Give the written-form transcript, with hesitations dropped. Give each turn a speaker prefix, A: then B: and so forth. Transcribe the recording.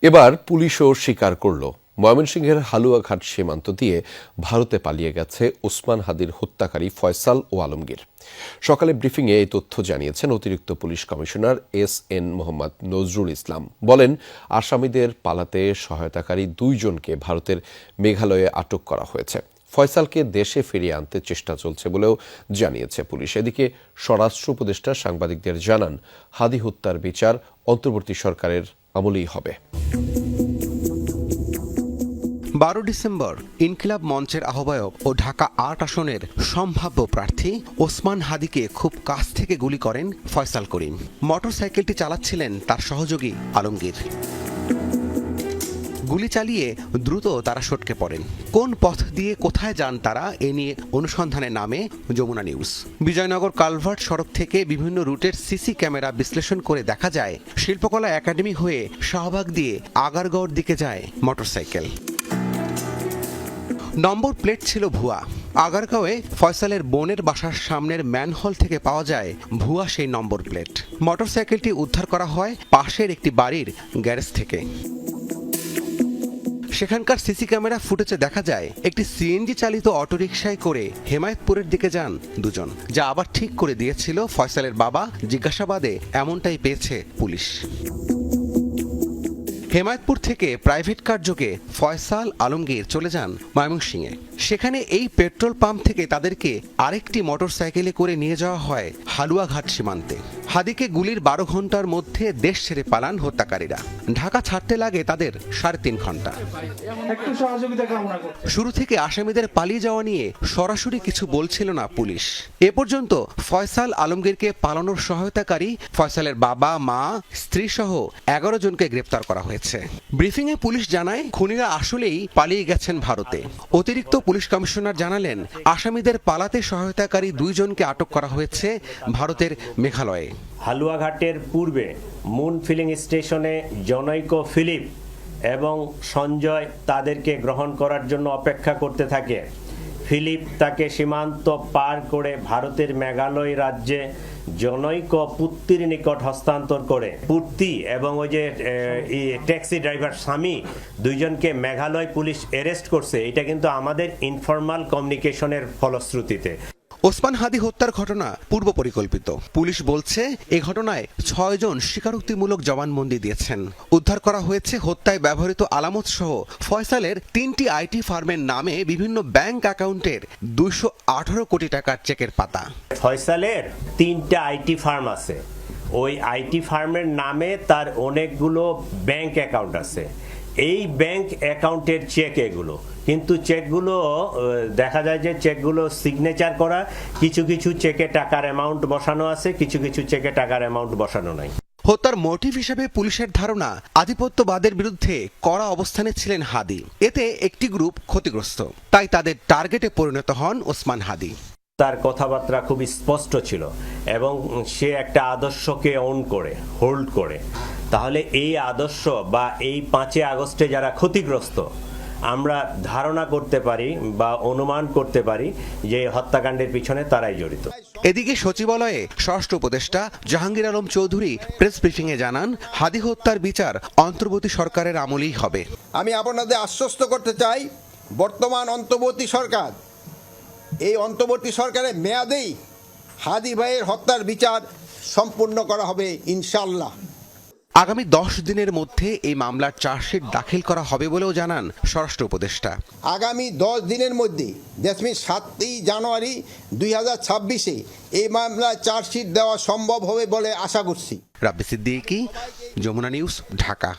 A: এবার পুলিশও স্বীকার করল ময়মনসিংহের হালুয়াঘাট সীমান্ত দিয়ে ভারতে পালিয়ে গেছে ওসমান হাদির হত্যাকারী ফয়সাল ও আলমগীর। সকালে ব্রিফিংয়ে এই তথ্য জানিয়েছেন অতিরিক্ত police commissioner S N. Mohammad Nazrul Islam. বলেন, আসামিদের পালাতে সহায়তাকারী 2 জনকে ভারতের মেঘালয়ে আটক করা হয়েছে। ফয়সালকে দেশে ফিরিয়ে আনতে চেষ্টা চলছে বলেও জানিয়েছে পুলিশ। এদিকে স্বরাষ্ট্র উপদেষ্টা সাংবাদিকদের জানান, হাদি হত্যার বিচার অন্তর্বর্তী সরকারের আমলেই হবে।
B: 12 ডিসেম্বর ইনকিলাব মঞ্চের আহ্বায়ক ও ঢাকা 8 আসনের সম্ভাব্য প্রার্থী ওসমান হাদিকে খুব কাছ থেকে গুলি করেন ফয়সাল করিম। মোটরসাইকেলটি চালাচ্ছিলেন তার সহযোগী আলমগীর। গুলি চালিয়ে দ্রুত তারা সটকে পড়েন। কোন পথ দিয়ে কোথায় যান তারা, এ নিয়ে অনুসন্ধানে নামে যমুনা নিউজ। বিজয়নগর কালভার্ট সড়ক থেকে বিভিন্ন রুটের সিসি ক্যামেরা বিশ্লেষণ করে দেখা যায়, শিল্পকলা একাডেমি হয়ে শাহবাগ দিয়ে আগারগড় দিকে যায় মোটরসাইকেল। নম্বর প্লেট ছিল ভুয়া। আগারগাঁওয়ে ফয়সালের বোনের বাসার সামনের ম্যানহোল থেকে পাওয়া যায় ভুয়া সেই নম্বর প্লেট। মোটরসাইকেলটি উদ্ধার করা হয় পাশের একটি বাড়ির গ্যারেজ থেকে। সেখানকার সিসি ক্যামেরা ফুটেজে দেখা যায় একটি সিএনজি চালিত অটোরিকশায় করে হেমায়েতপুরের দিকে যান 2 জন, যা আবার ঠিক করে দিয়েছিল ফয়সালের বাবা। জিজ্ঞাসাবাদে এমনটাই পেয়েছে পুলিশ। হেমায়েতপুর থেকে প্রাইভেট কার যোগে ফয়সাল আলমগীর চলে যান ময়মনসিংহে। সেখানে এই পেট্রোল পাম্প থেকে তাদেরকে আরেকটি মোটরসাইকেলে করে নিয়ে যাওয়া হয় হালুয়াঘাট সীমান্তে। হাদিকে গুলির 12 ঘন্টার মধ্যে দেশ ছেড়ে পালান হত্যাকারীরা। ঢাকা ছাড়তে লাগে তাদের 3.5 ঘন্টা। শুরু থেকে আসামিদের পালিয়ে যাওয়া নিয়ে সরাসরি কিছু বলছিল না পুলিশ। এ পর্যন্ত ফয়সাল আলমগীরকে পালানোর সহায়তাকারী ফয়সালের বাবা, মা, স্ত্রী সহ 11 জনকে গ্রেপ্তার করা হয়েছে। ব্রিফিংয়ে পুলিশ জানায়, খুনিরা আসলেই পালিয়ে গেছেন ভারতে। অতিরিক্ত পুলিশ কমিশনার জানালেন, আসামিদের পালাতে সহায়তাকারী 2 জনকে আটক করা হয়েছে ভারতের মেঘালয়ে।
C: হালুয়াঘাটের পূর্বে মুন ফিলিং স্টেশনে জনৈক ফিলিপ এবং সঞ্জয় তাদেরকে গ্রহণ করার জন্য অপেক্ষা করতে থাকে। ফিলিপ তাকে সীমান্ত পার করে ভারতের মেঘালয় রাজ্যে জনৈক পুত্তির নিকট হস্তান্তর করে। পুত্তি এবং ওই যে ট্যাক্সি ড্রাইভার স্বামী 2 জনকে মেঘালয় পুলিশ অ্যারেস্ট করছে। এটা কিন্তু আমাদের ইনফরমাল কমিউনিকেশনের ফলশ্রুতিতে।
B: ওসমান হাদি হত্যার ঘটনা পূর্ব পরিকল্পিত। পুলিশ বলছে, এ ঘটনায় 6 জন স্বীকারোক্তিমূলক জবানবন্দি দিয়েছেন। উদ্ধার করা হয়েছে হত্যায় ব্যবহৃত আলামত সহ ফয়সালের 3টি আইটি ফার্মের নামে বিভিন্ন ব্যাংক অ্যাকাউন্টের 218 কোটি টাকার চেকের পাতা।
C: ফয়সালের 3টা আইটি ফার্ম আছে। ওই আইটি ফার্মের নামে তার অনেকগুলো ব্যাংক অ্যাকাউন্ট আছে। এই ব্যাংক অ্যাকাউন্টের চেক এগুলো, কিন্তু চেকগুলো দেখা যায় যে চেকগুলো সিগনেচার করা, কিছু কিছু চেকে টাকার অ্যামাউন্ট বসানো আছে, কিছু কিছু চেকে টাকার অ্যামাউন্ট বসানো নাই।
B: হত্যার মোটিভ হিসেবে পুলিশের ধারণা, আধিপত্যবাদের বিরুদ্ধে কড়া অবস্থানে ছিলেন হাদি। এতে একটি গ্রুপ ক্ষতিগ্রস্ত, তাই তাদের টার্গেটে পরিণত হন ওসমান হাদি।
C: তার কথাবার্তা খুবই স্পষ্ট ছিল এবং সে একটা আদর্শকে হোল্ড করে। তাহলে এই আদর্শ বা এই 5 আগস্টে যারা ক্ষতিগ্রস্ত, আমরা ধারণা করতে পারি বা অনুমান করতে পারি যে হত্যাকাণ্ডের পিছনে তারাই জড়িত।
B: এদিকে সচিবালয়ে স্বরাষ্ট্র উপদেষ্টা জাহাঙ্গীর আলম চৌধুরী প্রেস ব্রিফিংয়ে জানান, হাদি হত্যার বিচার অন্তর্বর্তী সরকারের আমলেই হবে।
D: আমি আপনাদের আশ্বস্ত করতে চাই, বর্তমান অন্তর্বর্তী সরকার, এই অন্তর্বর্তী সরকারের মেয়াদেই হাদি ভাইয়ের হত্যার বিচার সম্পূর্ণ করা হবে ইনশাআল্লাহ।
B: আগামী 10 দিনের মধ্যে এই মামলার চার্জশিট দাখিল করা হবে বলেও জানান স্বরাষ্ট্র উপদেষ্টা।
D: আগামী 10 দিনের মধ্যে, দ্যাট মিন্স 7ই জানুয়ারি 2026-এ এই মামলার চার্জশিট দেওয়া সম্ভব হবে বলে আশা করছি।
B: রাব্বি সিদ্দিকী, যমুনা নিউজ, ঢাকা।